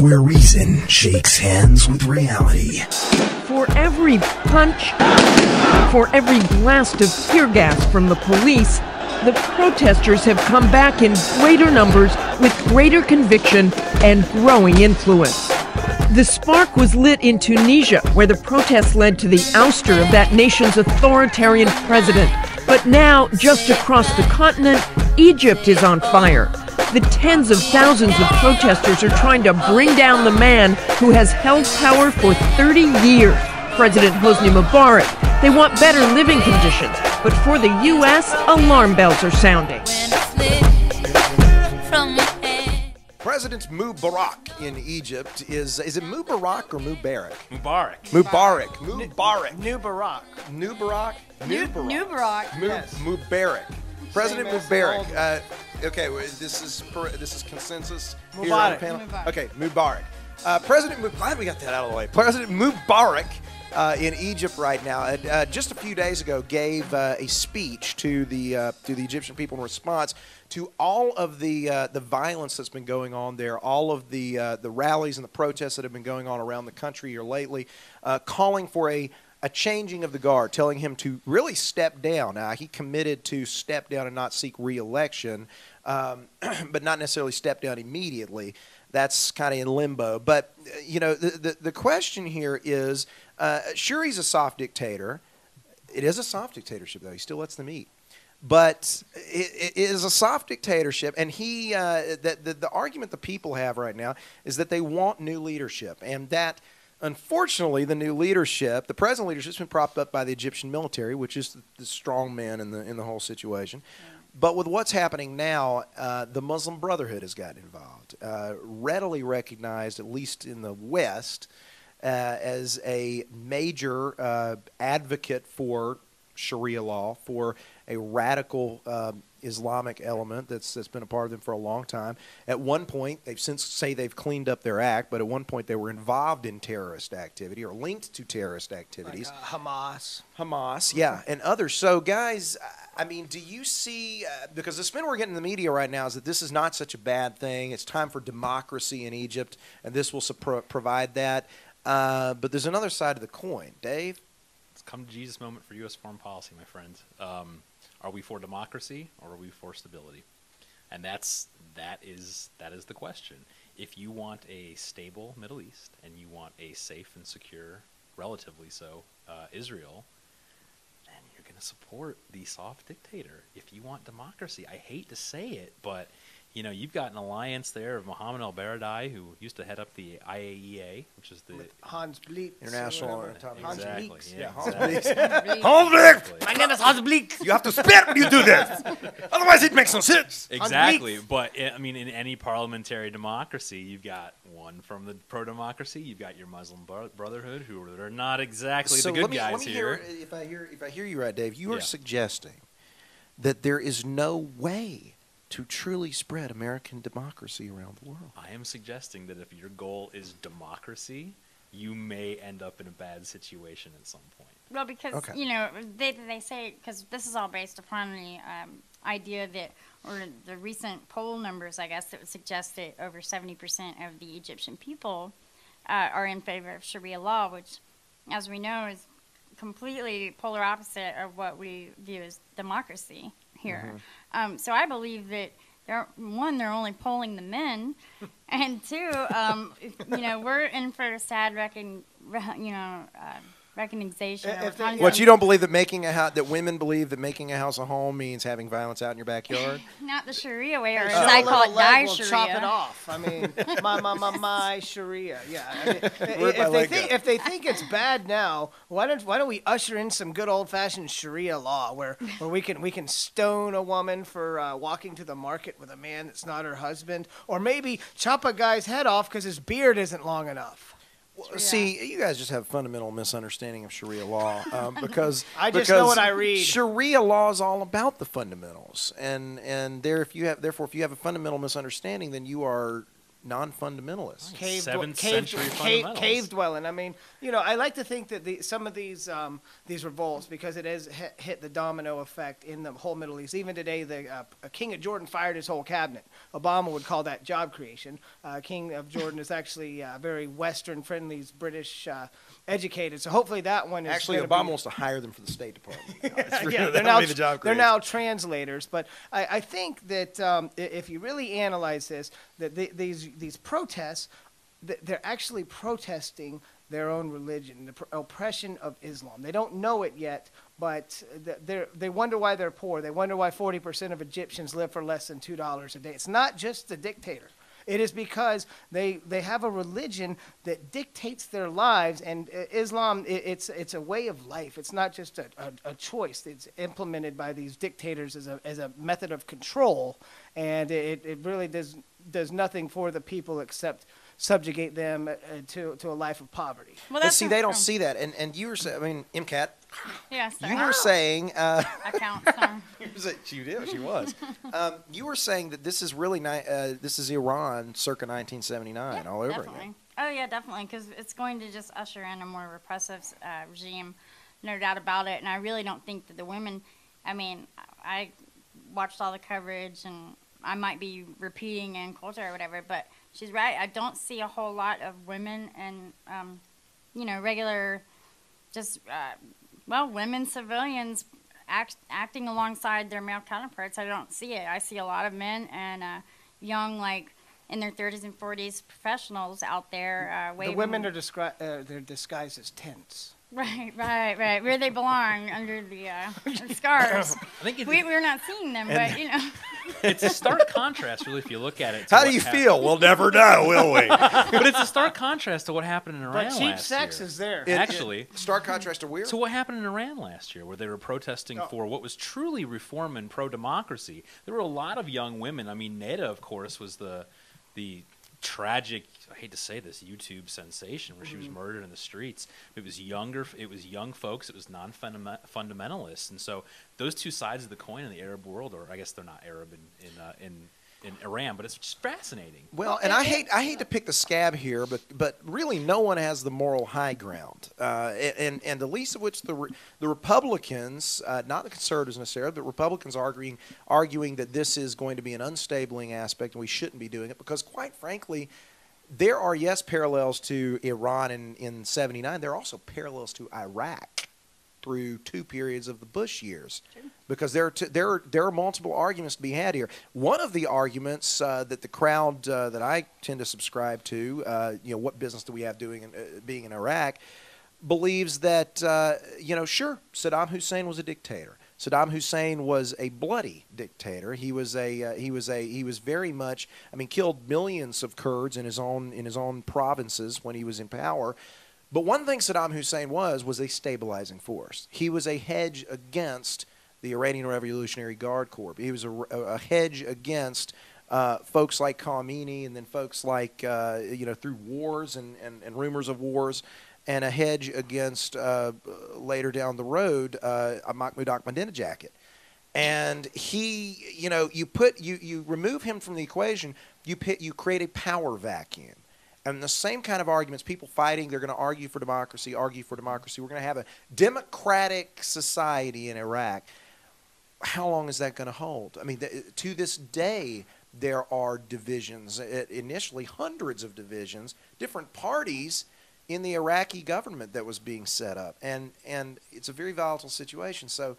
where reason shakes hands with reality. For every punch, for every blast of tear gas from the police, the protesters have come back in greater numbers with greater conviction and growing influence. The spark was lit in Tunisia, where the protests led to the ouster of that nation's authoritarian president. But now, just across the continent, Egypt is on fire. The tens of thousands of protesters are trying to bring down the man who has held power for 30 years, President Hosni Mubarak. They want better living conditions, but for the U.S., alarm bells are sounding. President Mubarak in Egypt is it Mubarak or Mubarak? Mubarak. Mubarak. Mubarak. New Barack. New Barack? New Barack. Yes. Mubarak. President Same as Mubarak. Okay, this is consensus here on the panel. Mubarak. Okay, Mubarak. Glad we got that out of the way. President Mubarak in Egypt right now, just a few days ago, gave a speech to the Egyptian people in response to all of the violence that's been going on there, all of the rallies and the protests that have been going on around the country here lately, calling for a changing of the guard, telling him to really step down. He committed to step down and not seek re-election, but not necessarily step down immediately. That's kind of in limbo. But, you know, the question here is, sure, he's a soft dictator. It is a soft dictatorship, though. He still lets them eat. But it is a soft dictatorship, and the argument the people have right now is that they want new leadership, and that, unfortunately, the new leadership, the present leadership, has been propped up by the Egyptian military, which is the strong man in the whole situation. Yeah. But with what's happening now, the Muslim Brotherhood has gotten involved, readily recognized, at least in the West, as a major advocate for Sharia law, for a radical Islamic element that's been a part of them for a long time. At one point, they've since say they've cleaned up their act, but at one point they were involved in terrorist activity or linked to terrorist activities. Like, Hamas, yeah, and others. So, guys, I mean, do you see, because the spin we're getting in the media right now is that this is not such a bad thing. It's time for democracy in Egypt, and this will provide that. But there's another side of the coin. Dave? It's come to Jesus moment for U.S. foreign policy, my friend. Are we for democracy or are we for stability? And that is the question. If you want a stable Middle East and you want a safe and secure, relatively so, Israel, then you're going to support the soft dictator. If you want democracy, I hate to say it, but you know, you've got an alliance there of Mohammed al-Baradei, who used to head up the IAEA, which is the Hans Blix. International Atomic Hans Exactly. Blix. Yeah, Hans exactly. Hans Blix! My name is Hans Blix. You have to spit when you do this. Otherwise, it makes no sense. Exactly, but I mean, in any parliamentary democracy, you've got one from the pro-democracy. You've got your Muslim Brotherhood, who are not exactly the good guys here. If I hear you right, Dave, you are suggesting that there is no way to truly spread American democracy around the world. I am suggesting that if your goal is democracy, you may end up in a bad situation at some point. Well, because, you know, they say, because this is all based upon the idea that, or the recent poll numbers, I guess, that would suggest that over 70% of the Egyptian people are in favor of Sharia law, which, as we know, is completely polar opposite of what we view as democracy here. Mm-hmm. So I believe that they're only polling the men, and two, you know, we're in for a sad recognition. What, you don't believe that that women believe that making a house a home means having violence out in your backyard? Not the Sharia way, or as I call it, die Sharia. Chop it off. I mean, my Sharia. Yeah. I mean, if they think it's bad now, why don't we usher in some good old fashioned Sharia law where we can stone a woman for walking to the market with a man that's not her husband, or maybe chop a guy's head off because his beard isn't long enough. Well, see, you guys just have a fundamental misunderstanding of Sharia law because I just know what I read. Sharia law is all about the fundamentals, and if you have a fundamental misunderstanding, then you are non-fundamentalists. Century fundamentals. Cave dwelling. I mean, I like to think that some of these revolts, because it has hit the domino effect in the whole Middle East. Even today, the King of Jordan fired his whole cabinet. Obama would call that job creation. King of Jordan is actually very Western-friendly, he's British educated. So hopefully that one is actually Obama wants to hire them for the State Department. They're now translators. But I think that if you really analyze this, that these protests, they're actually protesting their own religion, the oppression of Islam. They don't know it yet, but they wonder why they're poor. They wonder why 40% of Egyptians live for less than $2 a day. It's not just the dictator. It is because they have a religion that dictates their lives, and Islam, it's a way of life. It's not just a choice. It's implemented by these dictators as a method of control, and it really does nothing for the people except subjugate them to a life of poverty. Well, but see, they don't see that, and you were saying, I mean, MCAT. Yes, you were saying. Account. She did. She was. You were saying that this is really this is Iran circa 1979 all over definitely. again. Oh yeah, definitely, because it's going to just usher in a more repressive regime, no doubt about it. And I really don't think that the women. I mean, I watched all the coverage, and I might be repeating in culture or whatever, but she's right. I don't see a whole lot of women and regular, just women civilians acting alongside their male counterparts. I don't see it. I see a lot of men and young, like in their 30s and 40s professionals out there waving. The women are they're disguised as tents. Right. Where they belong, under the scarves. I think we're not seeing them, but it's a stark contrast, really, if you look at it. How do you feel? We'll never know, will we? But it's a stark contrast to what happened in Iran last year. But cheap sex is there. Actually. Stark contrast to where? So what happened in Iran last year, where they were protesting for what was truly reform and pro-democracy. There were a lot of young women. I mean, Neda, of course, was the tragic, I hate to say this, YouTube sensation where she was murdered in the streets. It was young folks, it was non-fundamentalists, and so those two sides of the coin in the Arab world, or I guess they're not Arab in Iran, but it's just fascinating. Well, and I hate to pick the scab here, but really no one has the moral high ground, and the least of which the Republicans, not the conservatives necessarily, but Republicans arguing that this is going to be an unstabling aspect and we shouldn't be doing it because, quite frankly, there are parallels to Iran in '79. There are also parallels to Iraq through 2 periods of the Bush years, because there are multiple arguments to be had here. One of the arguments that the crowd that I tend to subscribe to, what business do we have being in Iraq, believes that sure, Saddam Hussein was a dictator. Saddam Hussein was a bloody dictator. He was very much, killed millions of Kurds in his own provinces when he was in power. But one thing Saddam Hussein was a stabilizing force. He was a hedge against the Iranian Revolutionary Guard Corps. He was a hedge against folks like Khomeini, and then folks like through wars and rumors of wars, and a hedge against later down the road Mahmoud Ahmadinejad. And he, you remove him from the equation, you create a power vacuum. And the same kind of arguments, people fighting, they're going to argue for democracy. We're going to have a democratic society in Iraq. How long is that going to hold? To this day, there are divisions, initially hundreds of divisions, different parties in the Iraqi government that was being set up. And it's a very volatile situation. So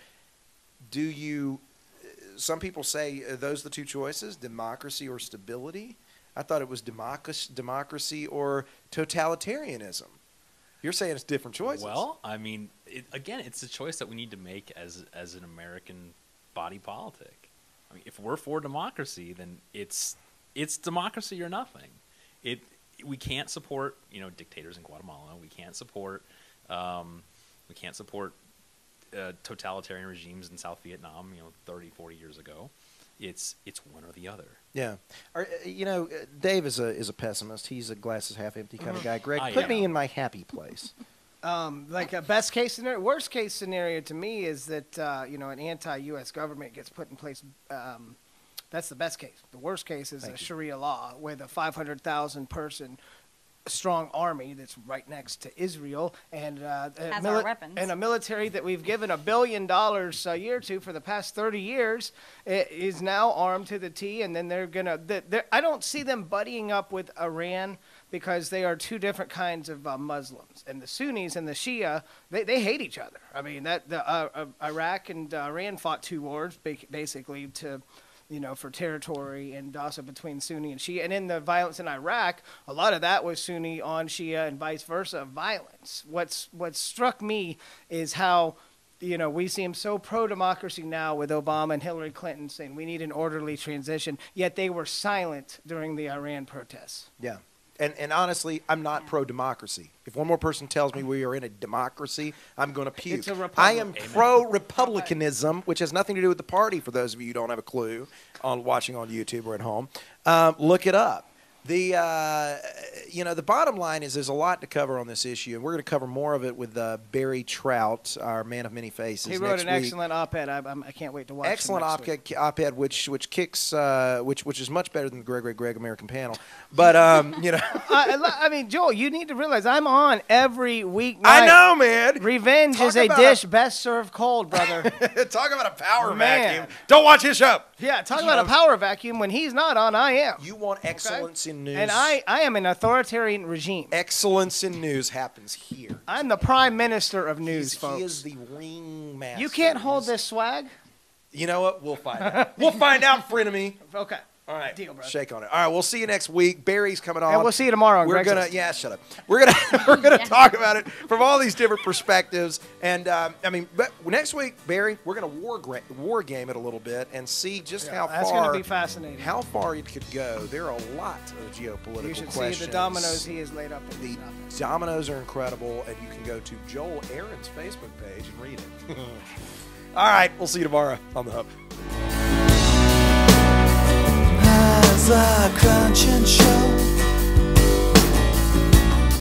some people say, are those the two choices, democracy or stability? I thought it was democracy or totalitarianism. You're saying it's different choices. Well, it's a choice that we need to make as an American body politic. If we're for democracy, then it's democracy or nothing. We can't support dictators in Guatemala. We can't support totalitarian regimes in South Vietnam 30, 40 years ago. It's one or the other. Yeah. Dave is a pessimist. He's a glasses half empty kind of guy. Greg, put me in my happy place. Like a best case scenario, worst case scenario to me is that an anti-U.S. government gets put in place That's the best case. The worst case is a Sharia law with a 500,000 person strong army that's right next to Israel and has our weapons. And a military that we've given $1 billion a year to for the past 30 years is now armed to the T. And then they're gonna. I don't see them buddying up with Iran because they are two different kinds of Muslims. And the Sunnis and the Shia, they hate each other. I mean, Iraq and Iran fought 2 wars basically to. For territory and also between Sunni and Shia. And in the violence in Iraq, a lot of that was Sunni on Shia and vice versa violence. What struck me is how, we seem so pro-democracy now with Obama and Hillary Clinton saying we need an orderly transition, yet they were silent during the Iran protests. Yeah. And honestly, I'm not pro-democracy. If one more person tells me we are in a democracy, I'm going to puke. It's a republic. I am pro-republicanism, which has nothing to do with the party, for those of you who don't have a clue on watching on YouTube or at home. Look it up. The bottom line is there's a lot to cover on this issue, and we're going to cover more of it with Barry Trout, our man of many faces. He wrote an excellent op-ed. I can't wait to watch. Excellent op-ed, which kicks, which is much better than the Greg American Panel. But I mean, Joel, you need to realize I'm on every weeknight. I know, man. Revenge is a dish best served cold, brother. Talk about a power vacuum. Don't watch his show. Yeah, talk about a power vacuum. When he's not on, I am. You want excellence in news. And I am an authoritarian regime. Excellence in news happens here. I'm the prime minister of news, folks. He is the ringmaster. You can't hold this swag? You know what? We'll find out. We'll find out, frenemy. Okay. All right. Deal, brother. Shake on it. All right, we'll see you next week. Barry's coming on. And we'll see you tomorrow on We're gonna shut up. We're gonna talk about it from all these different perspectives. And but next week, Barry, we're gonna war game it a little bit and see just how far. That's gonna be fascinating. How far it could go. There are a lot of geopolitical You should questions. see the dominoes he has laid up. The dominoes are incredible, and you can go to Joel Aaron's Facebook page and read it. All right, we'll see you tomorrow on The Hub. As I crunch